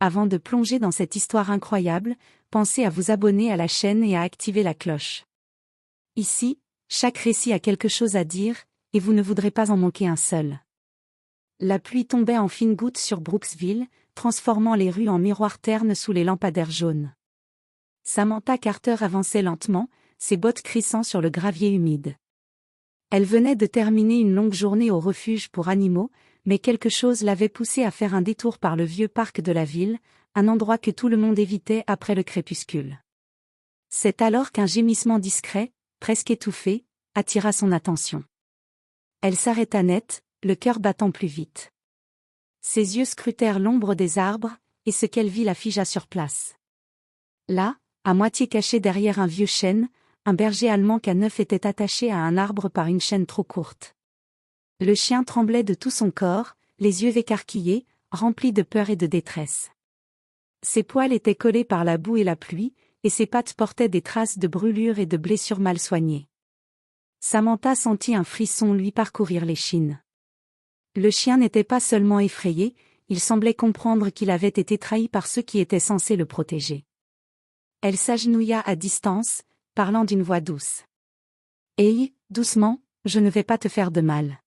Avant de plonger dans cette histoire incroyable, pensez à vous abonner à la chaîne et à activer la cloche. Ici, chaque récit a quelque chose à dire, et vous ne voudrez pas en manquer un seul. La pluie tombait en fines gouttes sur Brooksville, transformant les rues en miroirs ternes sous les lampadaires jaunes. Samantha Carter avançait lentement, ses bottes crissant sur le gravier humide. Elle venait de terminer une longue journée au refuge pour animaux, mais quelque chose l'avait poussée à faire un détour par le vieux parc de la ville, un endroit que tout le monde évitait après le crépuscule. C'est alors qu'un gémissement discret, presque étouffé, attira son attention. Elle s'arrêta net, le cœur battant plus vite. Ses yeux scrutèrent l'ombre des arbres, et ce qu'elle vit la figea sur place. Là, à moitié caché derrière un vieux chêne, un berger allemand K9 était attaché à un arbre par une chaîne trop courte. Le chien tremblait de tout son corps, les yeux écarquillés, remplis de peur et de détresse. Ses poils étaient collés par la boue et la pluie, et ses pattes portaient des traces de brûlures et de blessures mal soignées. Samantha sentit un frisson lui parcourir l'échine. Le chien n'était pas seulement effrayé, il semblait comprendre qu'il avait été trahi par ceux qui étaient censés le protéger. Elle s'agenouilla à distance, parlant d'une voix douce. « Hey, doucement, je ne vais pas te faire de mal. »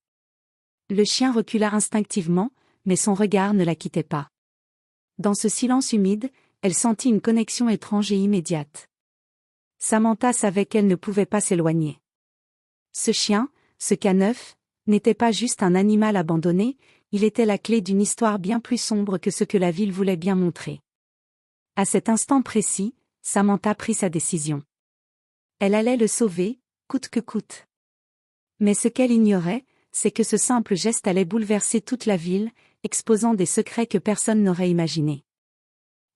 Le chien recula instinctivement, mais son regard ne la quittait pas. Dans ce silence humide, elle sentit une connexion étrange et immédiate. Samantha savait qu'elle ne pouvait pas s'éloigner. Ce chien, ce K9, n'était pas juste un animal abandonné, il était la clé d'une histoire bien plus sombre que ce que la ville voulait bien montrer. À cet instant précis, Samantha prit sa décision. Elle allait le sauver, coûte que coûte. Mais ce qu'elle ignorait, c'est que ce simple geste allait bouleverser toute la ville, exposant des secrets que personne n'aurait imaginés.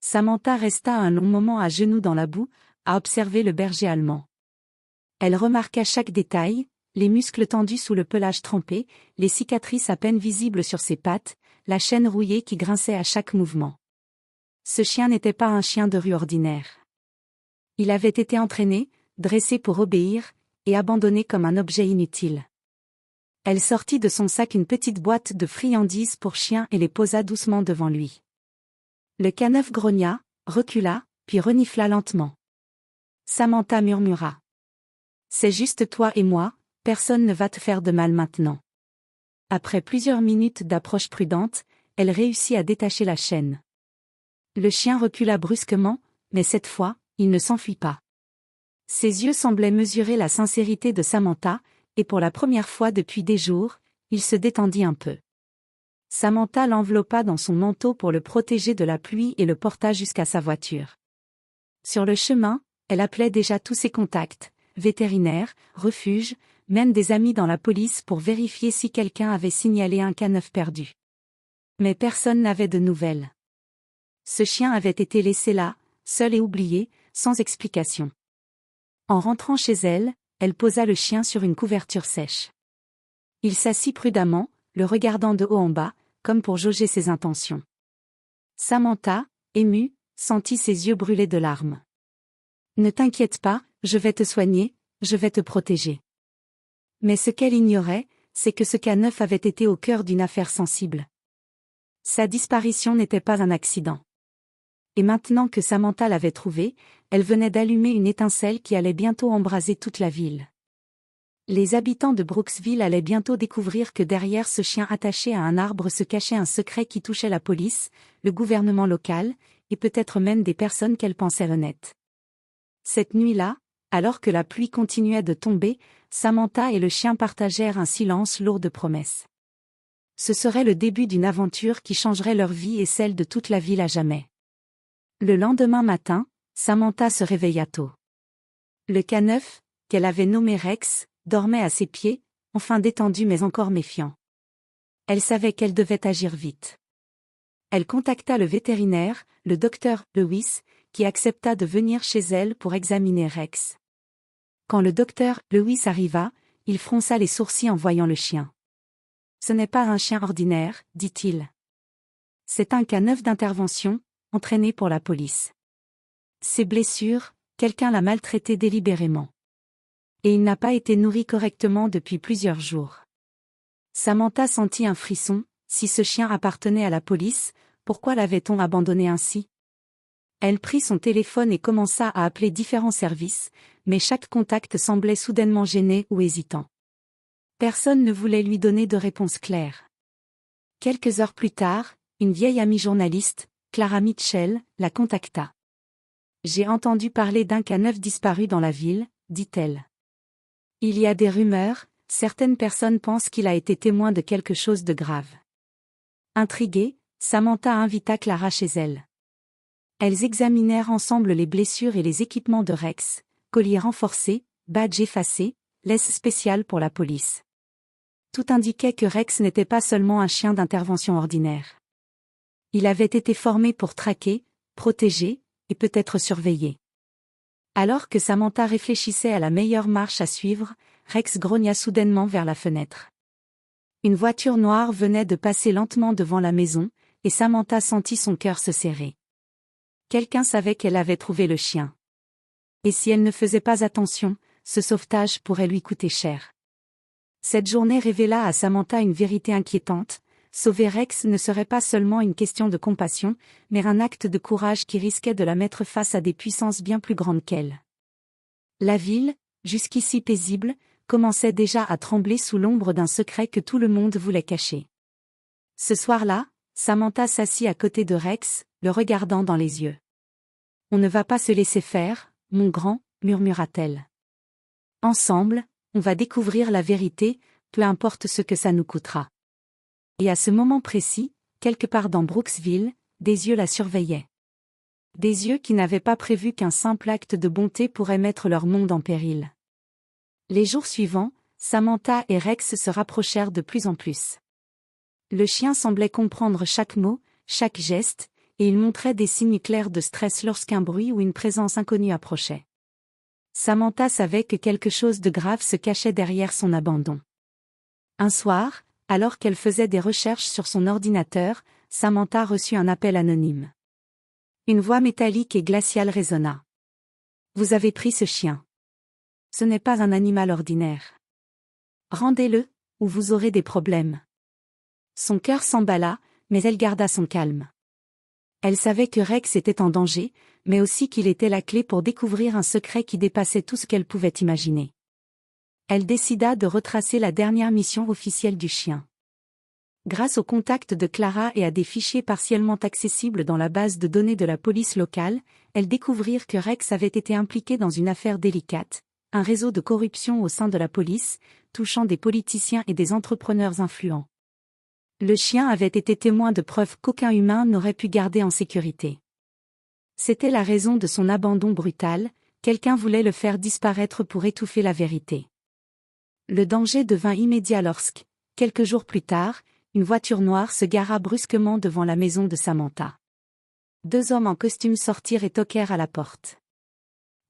Samantha resta un long moment à genoux dans la boue, à observer le berger allemand. Elle remarqua chaque détail, les muscles tendus sous le pelage trempé, les cicatrices à peine visibles sur ses pattes, la chaîne rouillée qui grinçait à chaque mouvement. Ce chien n'était pas un chien de rue ordinaire. Il avait été entraîné, dressé pour obéir, et abandonné comme un objet inutile. Elle sortit de son sac une petite boîte de friandises pour chien et les posa doucement devant lui. Le K9 grogna, recula, puis renifla lentement. Samantha murmura. « C'est juste toi et moi, personne ne va te faire de mal maintenant. » Après plusieurs minutes d'approche prudente, elle réussit à détacher la chaîne. Le chien recula brusquement, mais cette fois, il ne s'enfuit pas. Ses yeux semblaient mesurer la sincérité de Samantha, et pour la première fois depuis des jours, il se détendit un peu. Samantha l'enveloppa dans son manteau pour le protéger de la pluie et le porta jusqu'à sa voiture. Sur le chemin, elle appelait déjà tous ses contacts, vétérinaires, refuges, même des amis dans la police pour vérifier si quelqu'un avait signalé un K9 perdu. Mais personne n'avait de nouvelles. Ce chien avait été laissé là, seul et oublié, sans explication. En rentrant chez elle, elle posa le chien sur une couverture sèche. Il s'assit prudemment, le regardant de haut en bas, comme pour jauger ses intentions. Samantha, émue, sentit ses yeux brûler de larmes. « Ne t'inquiète pas, je vais te soigner, je vais te protéger. » Mais ce qu'elle ignorait, c'est que ce K9 avait été au cœur d'une affaire sensible. Sa disparition n'était pas un accident. Et maintenant que Samantha l'avait trouvé, elle venait d'allumer une étincelle qui allait bientôt embraser toute la ville. Les habitants de Brooksville allaient bientôt découvrir que derrière ce chien attaché à un arbre se cachait un secret qui touchait la police, le gouvernement local, et peut-être même des personnes qu'elle pensait honnêtes. Cette nuit-là, alors que la pluie continuait de tomber, Samantha et le chien partagèrent un silence lourd de promesses. Ce serait le début d'une aventure qui changerait leur vie et celle de toute la ville à jamais. Le lendemain matin, Samantha se réveilla tôt. Le K9, qu'elle avait nommé Rex, dormait à ses pieds, enfin détendu mais encore méfiant. Elle savait qu'elle devait agir vite. Elle contacta le vétérinaire, le docteur Lewis, qui accepta de venir chez elle pour examiner Rex. Quand le docteur Lewis arriva, il fronça les sourcils en voyant le chien. « Ce n'est pas un chien ordinaire, dit-il. C'est un K9 d'intervention, entraîné pour la police. Ses blessures, quelqu'un l'a maltraité délibérément. Et il n'a pas été nourri correctement depuis plusieurs jours. » Samantha sentit un frisson, si ce chien appartenait à la police, Pourquoi l'avait-on abandonné ainsi? Elle prit son téléphone et commença à appeler différents services, mais chaque contact semblait soudainement gêné ou hésitant. Personne ne voulait lui donner de réponse claire. Quelques heures plus tard, une vieille amie journaliste, Clara Mitchell, la contacta. « J'ai entendu parler d'un cas 9 disparu dans la ville », dit-elle. « Il y a des rumeurs, certaines personnes pensent qu'il a été témoin de quelque chose de grave. » Intriguée, Samantha invita Clara chez elle. Elles examinèrent ensemble les blessures et les équipements de Rex, collier renforcé, badge effacé, laisse spéciale pour la police. Tout indiquait que Rex n'était pas seulement un chien d'intervention ordinaire. Il avait été formé pour traquer, protéger, et peut-être surveiller. Alors que Samantha réfléchissait à la meilleure marche à suivre, Rex grogna soudainement vers la fenêtre. Une voiture noire venait de passer lentement devant la maison, et Samantha sentit son cœur se serrer. Quelqu'un savait qu'elle avait trouvé le chien. Et si elle ne faisait pas attention, ce sauvetage pourrait lui coûter cher. Cette journée révéla à Samantha une vérité inquiétante: sauver Rex ne serait pas seulement une question de compassion, mais un acte de courage qui risquait de la mettre face à des puissances bien plus grandes qu'elle. La ville, jusqu'ici paisible, commençait déjà à trembler sous l'ombre d'un secret que tout le monde voulait cacher. Ce soir-là, Samantha s'assit à côté de Rex, le regardant dans les yeux. « On ne va pas se laisser faire, mon grand », murmura-t-elle. « Ensemble, on va découvrir la vérité, peu importe ce que ça nous coûtera. » Et à ce moment précis, quelque part dans Brooksville, des yeux la surveillaient. Des yeux qui n'avaient pas prévu qu'un simple acte de bonté pourrait mettre leur monde en péril. Les jours suivants, Samantha et Rex se rapprochèrent de plus en plus. Le chien semblait comprendre chaque mot, chaque geste, et il montrait des signes clairs de stress lorsqu'un bruit ou une présence inconnue approchait. Samantha savait que quelque chose de grave se cachait derrière son abandon. Un soir, alors qu'elle faisait des recherches sur son ordinateur, Samantha reçut un appel anonyme. Une voix métallique et glaciale résonna. « Vous avez pris ce chien. Ce n'est pas un animal ordinaire. Rendez-le, ou vous aurez des problèmes. » Son cœur s'emballa, mais elle garda son calme. Elle savait que Rex était en danger, mais aussi qu'il était la clé pour découvrir un secret qui dépassait tout ce qu'elle pouvait imaginer. Elle décida de retracer la dernière mission officielle du chien. Grâce au contact de Clara et à des fichiers partiellement accessibles dans la base de données de la police locale, elles découvrirent que Rex avait été impliqué dans une affaire délicate, un réseau de corruption au sein de la police, touchant des politiciens et des entrepreneurs influents. Le chien avait été témoin de preuves qu'aucun humain n'aurait pu garder en sécurité. C'était la raison de son abandon brutal, quelqu'un voulait le faire disparaître pour étouffer la vérité. Le danger devint immédiat lorsque, quelques jours plus tard, une voiture noire se gara brusquement devant la maison de Samantha. Deux hommes en costume sortirent et toquèrent à la porte.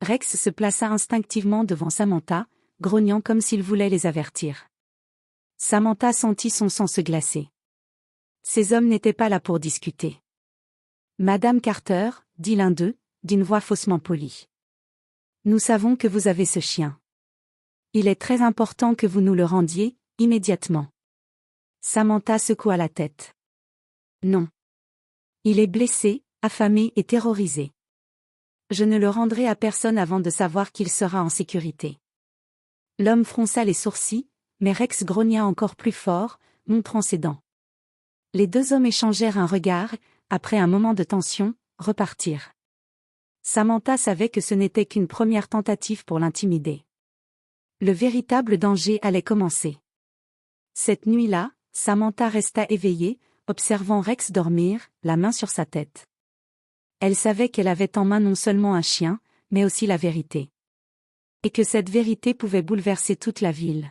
Rex se plaça instinctivement devant Samantha, grognant comme s'il voulait les avertir. Samantha sentit son sang se glacer. Ces hommes n'étaient pas là pour discuter. « Madame Carter », dit l'un d'eux, d'une voix faussement polie. « Nous savons que vous avez ce chien. Il est très important que vous nous le rendiez, immédiatement. » Samantha secoua la tête. « Non. Il est blessé, affamé et terrorisé. Je ne le rendrai à personne avant de savoir qu'il sera en sécurité. » L'homme fronça les sourcils, mais Rex grogna encore plus fort, montrant ses dents. Les deux hommes échangèrent un regard, après un moment de tension, repartirent. Samantha savait que ce n'était qu'une première tentative pour l'intimider. Le véritable danger allait commencer. Cette nuit-là, Samantha resta éveillée, observant Rex dormir, la main sur sa tête. Elle savait qu'elle avait en main non seulement un chien, mais aussi la vérité. Et que cette vérité pouvait bouleverser toute la ville.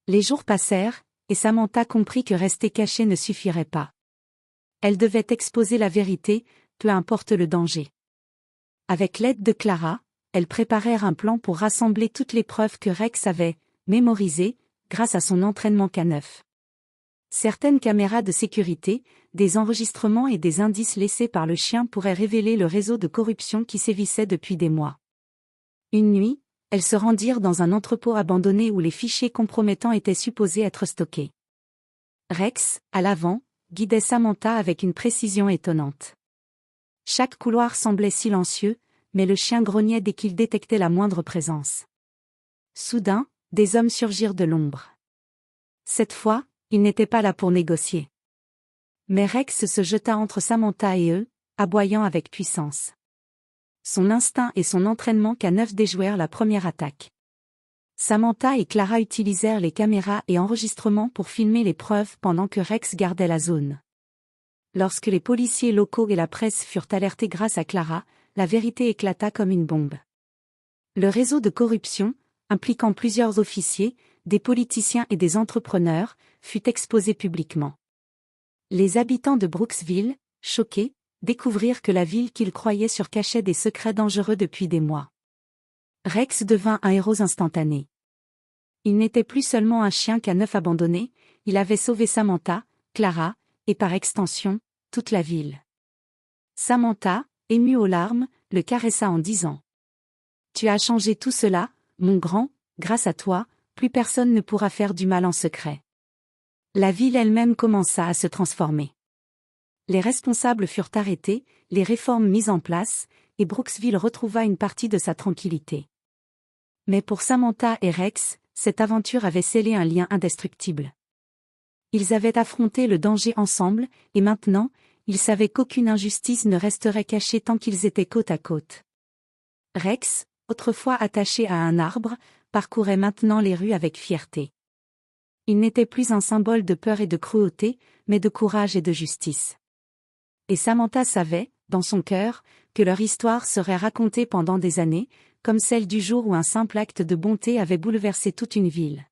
Les jours passèrent, et Samantha comprit que rester cachée ne suffirait pas. Elle devait exposer la vérité, peu importe le danger. Avec l'aide de Clara, elles préparèrent un plan pour rassembler toutes les preuves que Rex avait mémorisées, grâce à son entraînement K9. Certaines caméras de sécurité, des enregistrements et des indices laissés par le chien pourraient révéler le réseau de corruption qui sévissait depuis des mois. Une nuit, elles se rendirent dans un entrepôt abandonné où les fichiers compromettants étaient supposés être stockés. Rex, à l'avant, guidait Samantha avec une précision étonnante. Chaque couloir semblait silencieux, mais le chien grognait dès qu'il détectait la moindre présence. Soudain, des hommes surgirent de l'ombre. Cette fois, ils n'étaient pas là pour négocier. Mais Rex se jeta entre Samantha et eux, aboyant avec puissance. Son instinct et son entraînement K9 déjouèrent la première attaque. Samantha et Clara utilisèrent les caméras et enregistrements pour filmer les preuves pendant que Rex gardait la zone. Lorsque les policiers locaux et la presse furent alertés grâce à Clara, la vérité éclata comme une bombe. Le réseau de corruption, impliquant plusieurs officiers, des politiciens et des entrepreneurs, fut exposé publiquement. Les habitants de Brooksville, choqués, découvrirent que la ville qu'ils croyaient cachait des secrets dangereux depuis des mois. Rex devint un héros instantané. Il n'était plus seulement un chien K9 abandonné, il avait sauvé Samantha, Clara, et par extension, toute la ville. Samantha, émue aux larmes, le caressa en disant « Tu as changé tout cela, mon grand, grâce à toi, plus personne ne pourra faire du mal en secret. » La ville elle-même commença à se transformer. Les responsables furent arrêtés, les réformes mises en place, et Brooksville retrouva une partie de sa tranquillité. Mais pour Samantha et Rex, cette aventure avait scellé un lien indestructible. Ils avaient affronté le danger ensemble, et maintenant, ils savaient qu'aucune injustice ne resterait cachée tant qu'ils étaient côte à côte. Rex, autrefois attaché à un arbre, parcourait maintenant les rues avec fierté. Il n'était plus un symbole de peur et de cruauté, mais de courage et de justice. Et Samantha savait, dans son cœur, que leur histoire serait racontée pendant des années, comme celle du jour où un simple acte de bonté avait bouleversé toute une ville.